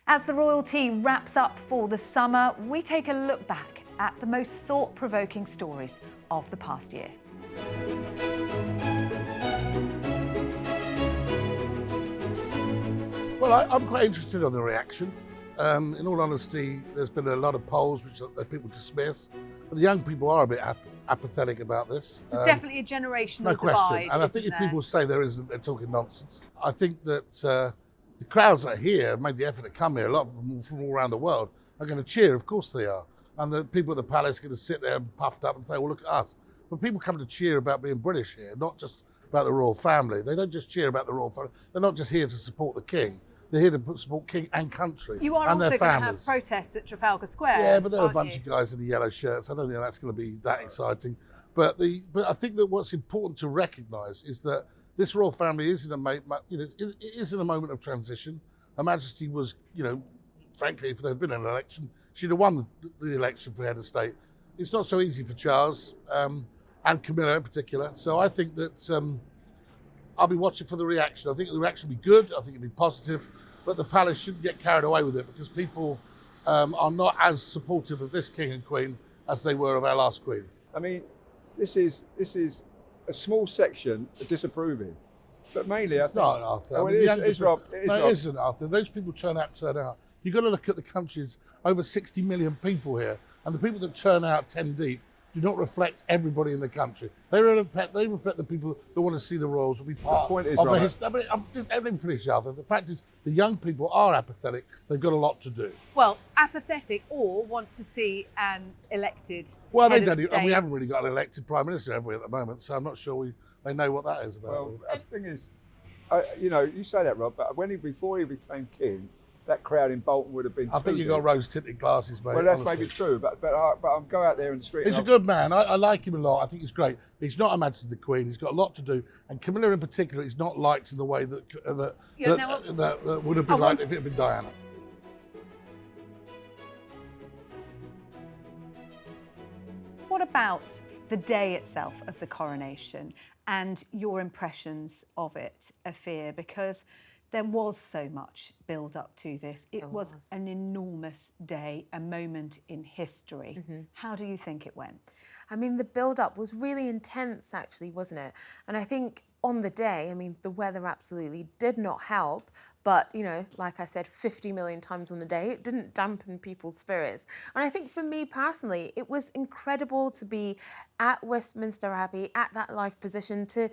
As the royalty wraps up for the summer, we take a look back at the most thought-provoking stories of the past year. Well, I'm quite interested on the reaction. In all honesty, there's been a lot of polls which people dismiss. But the young people are a bit apathetic about this. There's definitely a generational no question. divide, And I think if there? people say there isn't, they're talking nonsense. I think that the crowds that are here made the effort to come here. A lot of them from all around the world are going to cheer. Of course they are. And the people at the palace are going to sit there and puffed up and say, well, look at us. But people come to cheer about being British here, not just about the royal family. They don't just cheer about the royal family. They're not just here to support the king. They're here to support king and country You are and also their going to families. have protests at Trafalgar Square. Yeah, but there are a aren't bunch you? of guys in the yellow shirts. I don't think that's going to be that exciting. But I think that what's important to recognise is that this royal family is in it is in a moment of transition. Her Majesty was, frankly, if there had been an election, she'd have won the election for head of state. It's not so easy for Charles and Camilla in particular. So I think that I'll be watching for the reaction. I think the reaction will be good. I think it'll be positive. But the palace shouldn't get carried away with it because people are not as supportive of this king and queen as they were of our last queen. I mean, this is a small section disapproving, but mainly I think. Not Arthur. Oh, I mean, it is, Rob. It is, no, Rob. it isn't, Arthur. Those people turn out. You've got to look at the country's over 60 million people here, and the people that turn out 10 deep do not reflect everybody in the country. They reflect the people that want to see the royals will be part point is, of a Robert, history. Let me finish, Arthur. The fact is, the young people are apathetic. They've got a lot to do. Well, apathetic or want to see an elected Well, they head of don't. And we state. haven't really got an elected prime minister, have we, at the moment? So I'm not sure they know what that is about. Well, the thing is, you say that, Rob, but before he became king, that crowd in Bolton would have been. I think you got rose-tinted glasses, mate. Well, that's honestly. maybe true, but I'll go out there in the street. He's a good man. I like him a lot. I think he's great. He's not Her Majesty the Queen. He's got a lot to do. And Camilla in particular is not liked in the way that would have been liked if it had been Diana. What about the day itself of the coronation and your impressions of it, Afia? Because there was so much build up to this. It was an enormous day, a moment in history. How do you think it went? I mean, the build up was really intense, actually, wasn't it? And I think on the day, I mean, the weather absolutely did not help. But, like I said 50 million times on the day, it didn't dampen people's spirits. And I think for me personally, it was incredible to be at Westminster Abbey, at that live position, to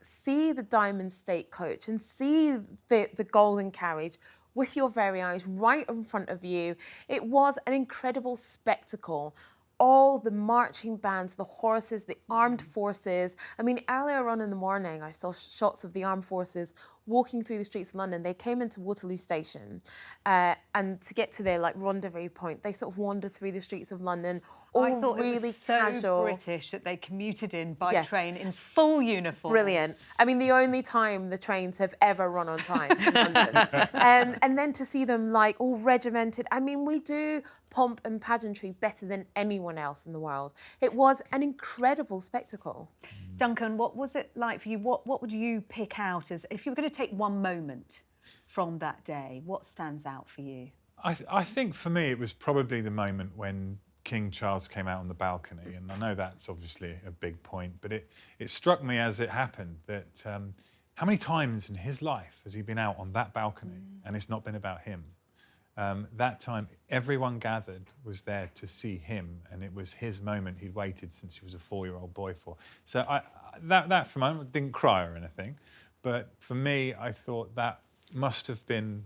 see the Diamond State coach and see the golden carriage with your very eyes right in front of you. It was an incredible spectacle. All the marching bands, the horses, the armed forces. I mean, earlier on in the morning, I saw shots of the armed forces walking through the streets of London. They came into Waterloo Station and to get to their rendezvous point, they sort of wandered through the streets of London, all I thought really it was so casual. British that they commuted in by train in full uniform. Brilliant. I mean, the only time the trains have ever run on time in London. And then to see them all regimented. I mean, we do pomp and pageantry better than anyone else in the world. It was an incredible spectacle. Duncan, what was it like for you? What would you pick out as, if you were going to take one moment from that day, what stands out for you? I think for me it was probably the moment when King Charles came out on the balcony, and I know that's obviously a big point, but it struck me as it happened that how many times in his life has he been out on that balcony and it's not been about him? That time, everyone gathered was there to see him, and it was his moment he'd waited since he was a 4-year-old boy for. So that for a moment, didn't cry or anything, but for me, I thought that must have been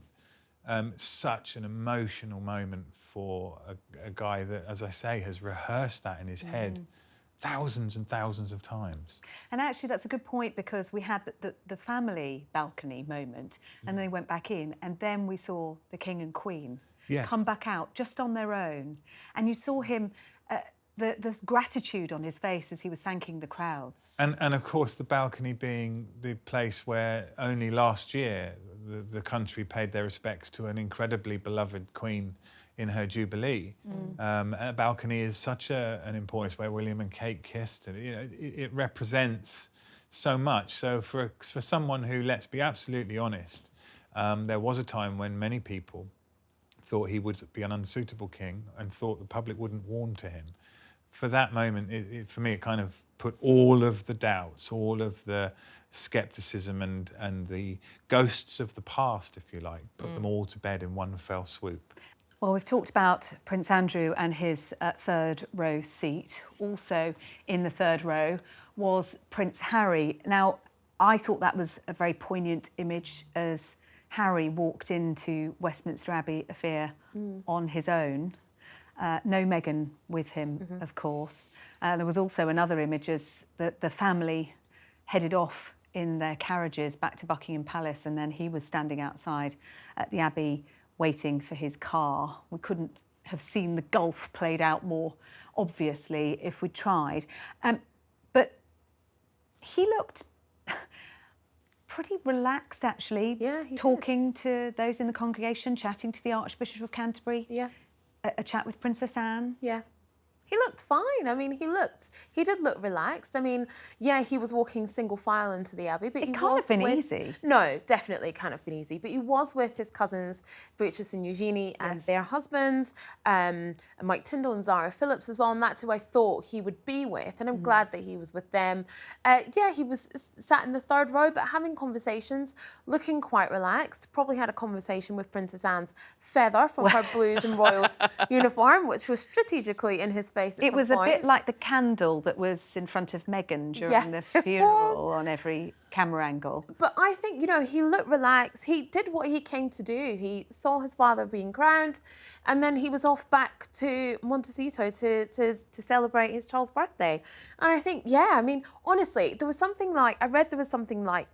such an emotional moment for a guy that, as I say, has rehearsed that in his head thousands and thousands of times. And actually, that's a good point, because we had the family balcony moment, and then they went back in, and then we saw the King and Queen come back out just on their own. And you saw him, the gratitude on his face as he was thanking the crowds. And of course, the balcony being the place where only last year the country paid their respects to an incredibly beloved Queen in her Jubilee. A balcony is such an important where William and Kate kissed, and it represents so much. So for someone who, let's be absolutely honest, there was a time when many people thought he would be an unsuitable king and thought the public wouldn't warm to him. For that moment, for me, it kind of put all of the doubts, all of the scepticism and the ghosts of the past, if you like, put them all to bed in one fell swoop. Well, we've talked about Prince Andrew and his third row seat. Also in the third row was Prince Harry. Now, I thought that was a very poignant image as Harry walked into Westminster Abbey affair on his own. No Meghan with him, of course. There was also another image as the family headed off in their carriages back to Buckingham Palace, and then he was standing outside at the Abbey waiting for his car. We couldn't have seen the gulf played out more obviously if we tried. But he looked pretty relaxed, actually. Yeah, he talking to those in the congregation, chatting to the Archbishop of Canterbury. Yeah. A chat with Princess Anne. Yeah. He looked fine. I mean, he did look relaxed. I mean, yeah, he was walking single file into the Abbey, but It he can't was have been with, easy. No, definitely it can't have been easy. But he was with his cousins, Beatrice and Eugenie, and Yes. their husbands, and Mike Tyndall and Zara Phillips as well. And that's who I thought he would be with. And I'm glad that he was with them. Yeah, he was sat in the third row, but having conversations, looking quite relaxed. Probably had a conversation with Princess Anne's feather from her Blues and Royals uniform, which was strategically in his face at It some was a point. bit like the candle that was in front of Meghan during Yeah, the it funeral on every camera angle. But I think, you know, he looked relaxed. He did what he came to do. He saw his father being crowned, and then he was off back to Montecito to celebrate his child's birthday. And I think, yeah, I mean, honestly, there was something like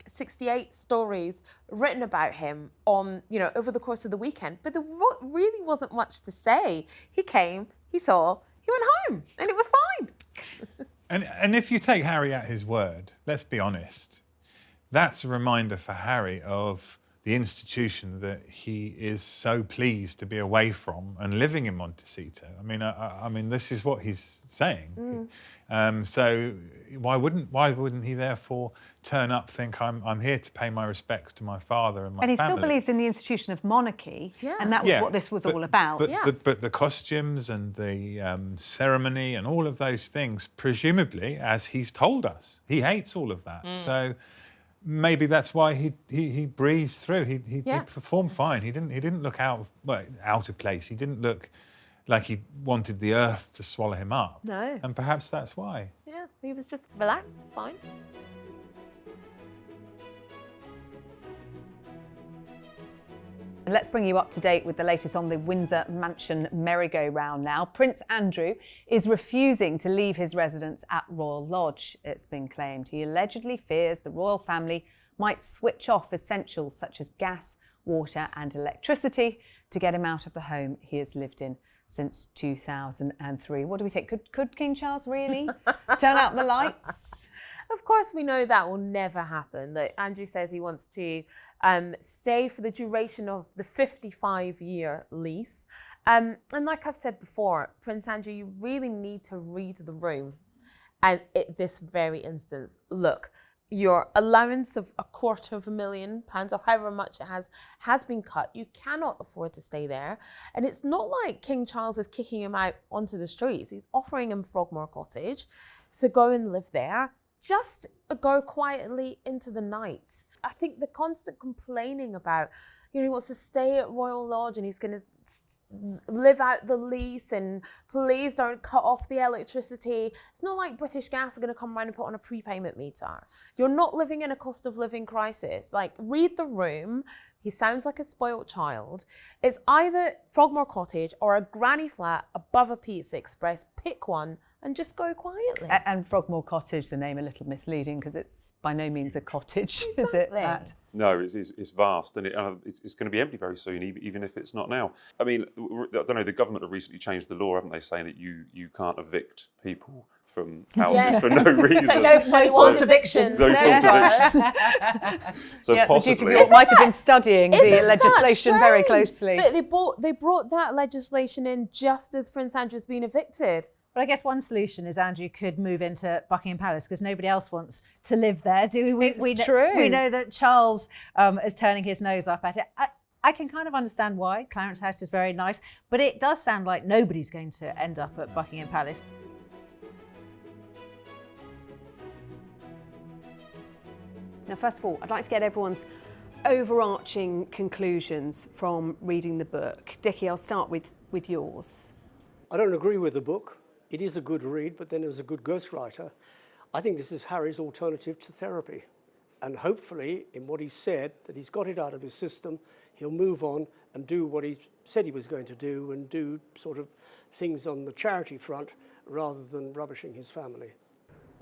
68 stories written about him on, you know, over the course of the weekend. But there really wasn't much to say. He came, he saw, he went home, and it was fine. And if you take Harry at his word, let's be honest, that's a reminder for Harry of the institution that he is so pleased to be away from and living in Montecito. I mean, this is what he's saying. So why wouldn't he therefore turn up, think I'm here to pay my respects to my father and my And he family? still believes in the institution of monarchy, Yeah. and that was what this was all about. But the costumes and the ceremony and all of those things, presumably, as he's told us, he hates all of that. So maybe that's why he breezed through. He performed fine. He didn't look out of place. He didn't look like he wanted the earth to swallow him up. No. And perhaps that's why. Yeah, he was just relaxed, fine. Let's bring you up to date with the latest on the Windsor Mansion merry-go-round now. Prince Andrew is refusing to leave his residence at Royal Lodge, it's been claimed. He allegedly fears the royal family might switch off essentials such as gas, water and electricity to get him out of the home he has lived in since 2003. What do we think? Could King Charles really turn out the lights? Of course, we know that will never happen. That Andrew says he wants to stay for the duration of the 55-year lease. And like I've said before, Prince Andrew, you really need to read the room. And at this very instance, look, your allowance of £250,000 or however much it has been cut. You cannot afford to stay there. And it's not like King Charles is kicking him out onto the streets. He's offering him Frogmore Cottage to go and live there. Just go quietly into the night. I think the constant complaining about, you know, he wants to stay at Royal Lodge and he's going to live out the lease and please don't cut off the electricity. It's not like British Gas are going to come around and put on a prepayment meter. You're not living in a cost of living crisis. Like, read the room. He sounds like a spoilt child. It's either Frogmore Cottage or a granny flat above a Pizza Express. Pick one and just go quietly. And Frogmore Cottage, the name a little misleading because it's by no means a cottage, is it, Exactly. Matt? No, it's vast, and it's going to be empty very soon, even if it's not now. I mean, I don't know, the government have recently changed the law, haven't they, saying that you can't evict people from houses for no reason. No fault evictions. No fault evictions. So Yeah, possibly... the Duke of York might have been studying the Isn't that legislation very strange closely. that they brought that legislation in just as Prince Andrew's been evicted. But I guess one solution is Andrew could move into Buckingham Palace because nobody else wants to live there, do we? It's true. We know that Charles is turning his nose up at it. I can kind of understand why. Clarence House is very nice, but it does sound like nobody's going to end up at Buckingham Palace. Now, first of all, I'd like to get everyone's overarching conclusions from reading the book. Dickie, I'll start with yours. I don't agree with the book. It is a good read, but then it was a good ghostwriter. I think this is Harry's alternative to therapy. And hopefully, in what he said, that he's got it out of his system, he'll move on and do what he said he was going to do and do sort of things on the charity front rather than rubbishing his family.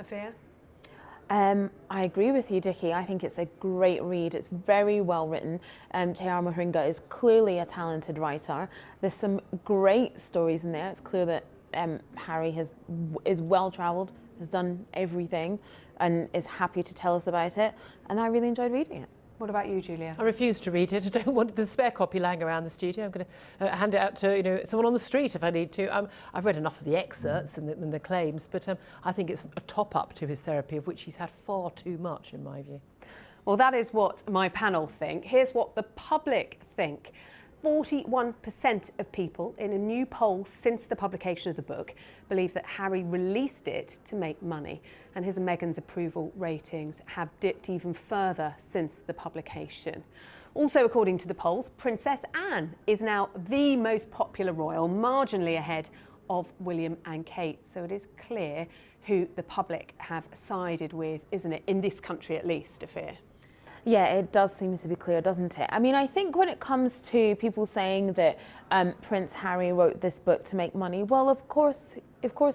Afia? I agree with you, Dickie. I think it's a great read. It's very well written. J.R. Moringa is clearly a talented writer. There's some great stories in there. It's clear that Harry is well travelled, has done everything, and is happy to tell us about it. And I really enjoyed reading it. What about you, Julia? I refuse to read it. I don't want the spare copy lying around the studio. I'm going to hand it out to someone on the street if I need to. I've read enough of the excerpts and the claims, but I think it's a top-up to his therapy, of which he's had far too much, in my view. Well, that is what my panel think. Here's what the public think. 41% of people in a new poll since the publication of the book believe that Harry released it to make money, and his and Meghan's approval ratings have dipped even further since the publication. Also, according to the polls, Princess Anne is now the most popular royal, marginally ahead of William and Kate. So it is clear who the public have sided with, isn't it, in this country at least, Afia? Yeah, it does seem to be clear, doesn't it? I mean, I think when it comes to people saying that Prince Harry wrote this book to make money, well, of course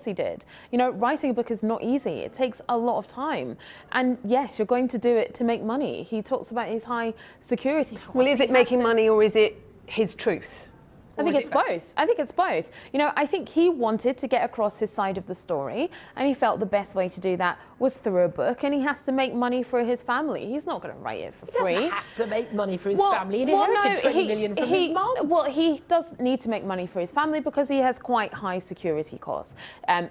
he did. You know, writing a book is not easy. It takes a lot of time. And yes, you're going to do it to make money. He talks about his high security costs. Well, is it making money or is it his truth? I think it's both. I think it's both. You know, I think he wanted to get across his side of the story, and he felt the best way to do that was through a book, and he has to make money for his family. He's not going to write it for free. He doesn't have to make money for his family. He inherited 20 million from his mum. Well, he does need to make money for his family because he has quite high security costs.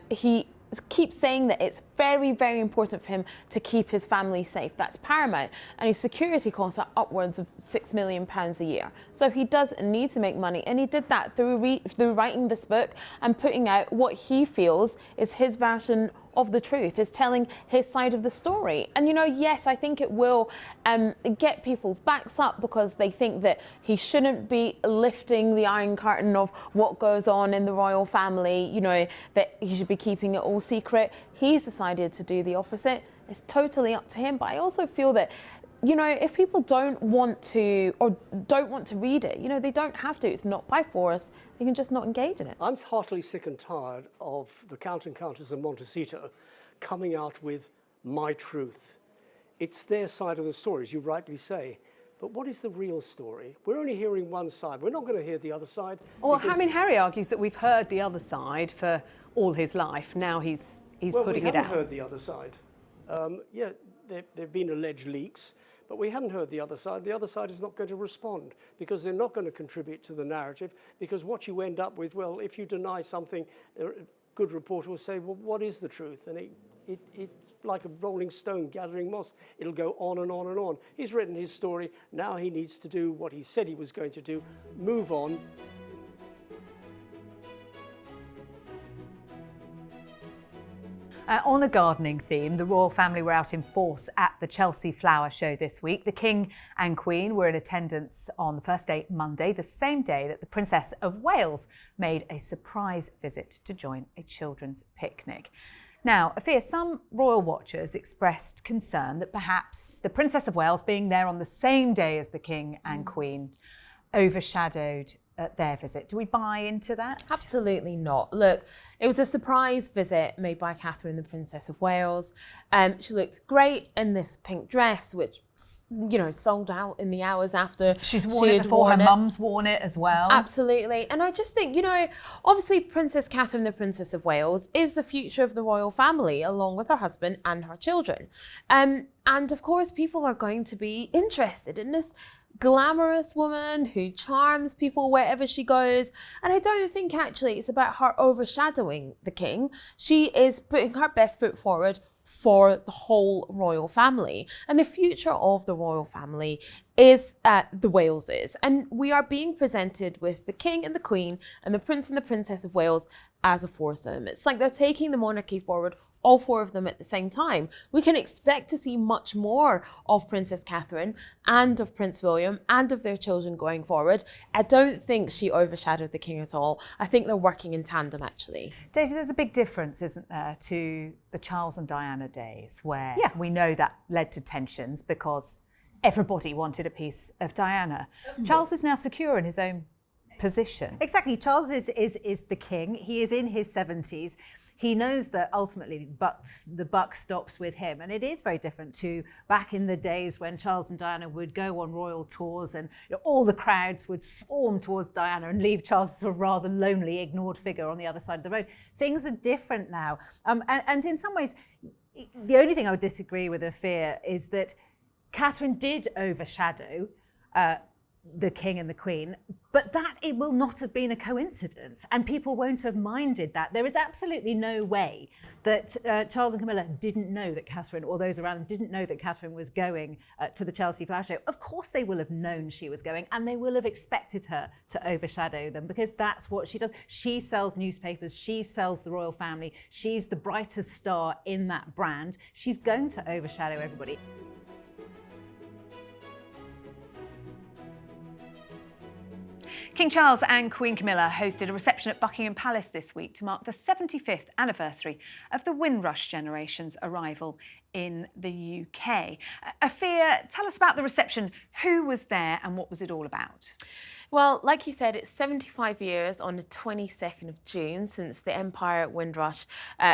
He keeps saying that it's very, very important for him to keep his family safe. That's paramount. And his security costs are upwards of £6 million a year. So he does need to make money. And he did that through writing this book and putting out what he feels is his version of the truth, is telling his side of the story. And, you know, yes, I think it will get people's backs up because they think that he shouldn't be lifting the iron curtain of what goes on in the royal family, you know, that he should be keeping it all secret. He's decided to do the opposite. It's totally up to him. But I also feel that, you know, if people don't want to read it, you know, they don't have to. It's not by force. They can just not engage in it. I'm heartily sick and tired of the Count and Countess of Montecito coming out with my truth. It's their side of the story, as you rightly say. But what is the real story? We're only hearing one side. We're not going to hear the other side. Well, I mean, Harry argues that we've heard the other side for all his life. Now he's putting it out. We haven't heard the other side. Yeah, there have been alleged leaks. But we haven't heard the other side. The other side is not going to respond because they're not going to contribute to the narrative, because what you end up with, well, if you deny something, a good reporter will say, well, what is the truth? And it like a rolling stone gathering moss, it'll go on and on and on. He's written his story. Now he needs to do what he said he was going to do, move on. On a gardening theme, the royal family were out in force at the Chelsea Flower Show this week. The King and Queen were in attendance on the first day, Monday, the same day that the Princess of Wales made a surprise visit to join a children's picnic. Now, Afia, some royal watchers expressed concern that perhaps the Princess of Wales being there on the same day as the King and Queen overshadowed their visit. Do we buy into that? Absolutely not. Look, it was a surprise visit made by Catherine, the Princess of Wales. She looked great in this pink dress, which, you know, sold out in the hours after she's worn it before. Her mum's worn it as well. Absolutely. And I just think, you know, obviously Princess Catherine, the Princess of Wales, is the future of the royal family, along with her husband and her children. And of course, people are going to be interested in this glamorous woman who charms people wherever she goes. And I don't think actually it's about her overshadowing the king. She is putting her best foot forward for the whole royal family. And the future of the royal family is the Waleses. And we are being presented with the King and the Queen and the Prince and the Princess of Wales as a foursome. It's like they're taking the monarchy forward, all four of them at the same time. We can expect to see much more of Princess Catherine and of Prince William and of their children going forward. I don't think she overshadowed the King at all. I think they're working in tandem, actually. Daisy, there's a big difference, isn't there, to the Charles and Diana days, where we know that led to tensions because everybody wanted a piece of Diana. Charles is now secure in his own position. Exactly. Charles is the king. He is in his 70s. He knows that ultimately the buck stops with him. And it is very different to back in the days when Charles and Diana would go on royal tours and all the crowds would swarm towards Diana and leave Charles as a sort of rather lonely, ignored figure on the other side of the road. Things are different now. And in some ways, the only thing I would disagree with Afia is that Catherine did overshadow the King and the Queen, but that it will not have been a coincidence, and people won't have minded that. There is absolutely no way that Charles and Camilla didn't know that Catherine, or those around them didn't know that Catherine was going to the Chelsea Flower Show. Of course they will have known she was going, and they will have expected her to overshadow them, because that's what she does. She sells newspapers, she sells the royal family, she's the brightest star in that brand. She's going to overshadow everybody. King Charles and Queen Camilla hosted a reception at Buckingham Palace this week to mark the 75th anniversary of the Windrush generation's arrival in the UK. Afia, tell us about the reception. Who was there and what was it all about? Well, like you said, it's 75 years on the 22nd of June since the Empire Windrush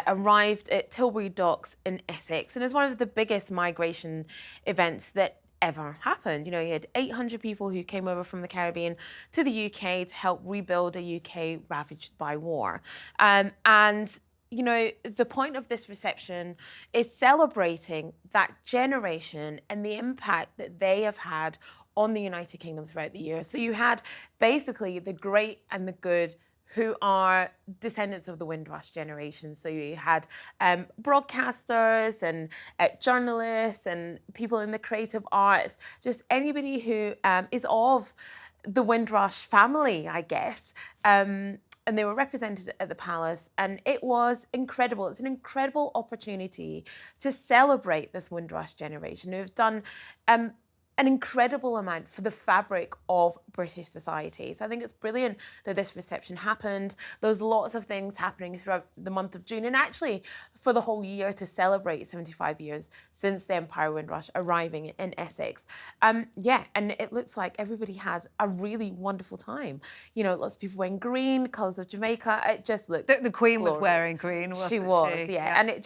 arrived at Tilbury Docks in Essex, and it's one of the biggest migration events that ever happened. You know, you had 800 people who came over from the Caribbean to the UK to help rebuild a UK ravaged by war. And you know, the point of this reception is celebrating that generation and the impact that they have had on the United Kingdom throughout the years. So you had basically the great and the good who are descendants of the Windrush generation. So you had broadcasters and journalists and people in the creative arts, just anybody who is of the Windrush family, I guess. And they were represented at the palace, and it was incredible. It's an incredible opportunity to celebrate this Windrush generation who have done an incredible amount for the fabric of British society. So I think it's brilliant that this reception happened. There's lots of things happening throughout the month of June, and actually for the whole year to celebrate 75 years since the Empire Windrush arriving in Essex. Yeah, and it looks like everybody had a really wonderful time. You know, lots of people wearing green, colours of Jamaica. It just looked The Queen glorious. was wearing green, wasn't she? She was, yeah. And it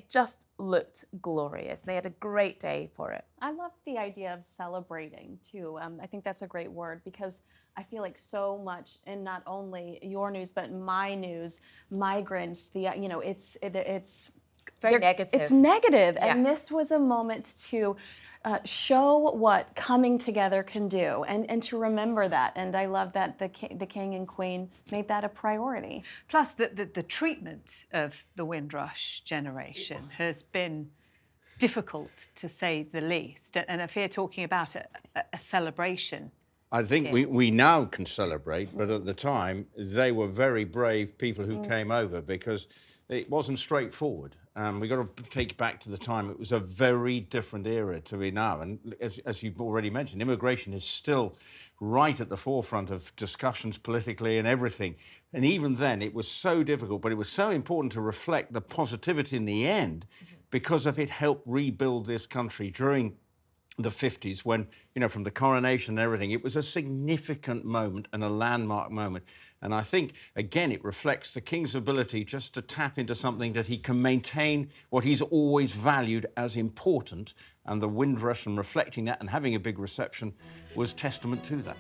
just looked glorious. They had a great day for it. I love the idea of celebrating too. I think that's a great word, because I feel like so much in not only your news but my news, migrants. It's very negative. It's negative, Yeah. and this was a moment to show what coming together can do, and to remember that. And I love that the king and queen made that a priority. Plus, the treatment of the Windrush generation has been difficult, to say the least. And Afia talking about a celebration. I think we now can celebrate, but at the time, they were very brave people who came over, because it wasn't straightforward. We've got to take back to the time. It was a very different era to be now. And as you've already mentioned, immigration is still right at the forefront of discussions politically and everything. And even then, it was so difficult, but it was so important to reflect the positivity in the end, because of it helped rebuild this country during the 50s when, you know, from the coronation and everything, it was a significant moment and a landmark moment. And I think, again, it reflects the King's ability just to tap into something that he can maintain what he's always valued as important. And the Windrush, and reflecting that and having a big reception, was testament to that.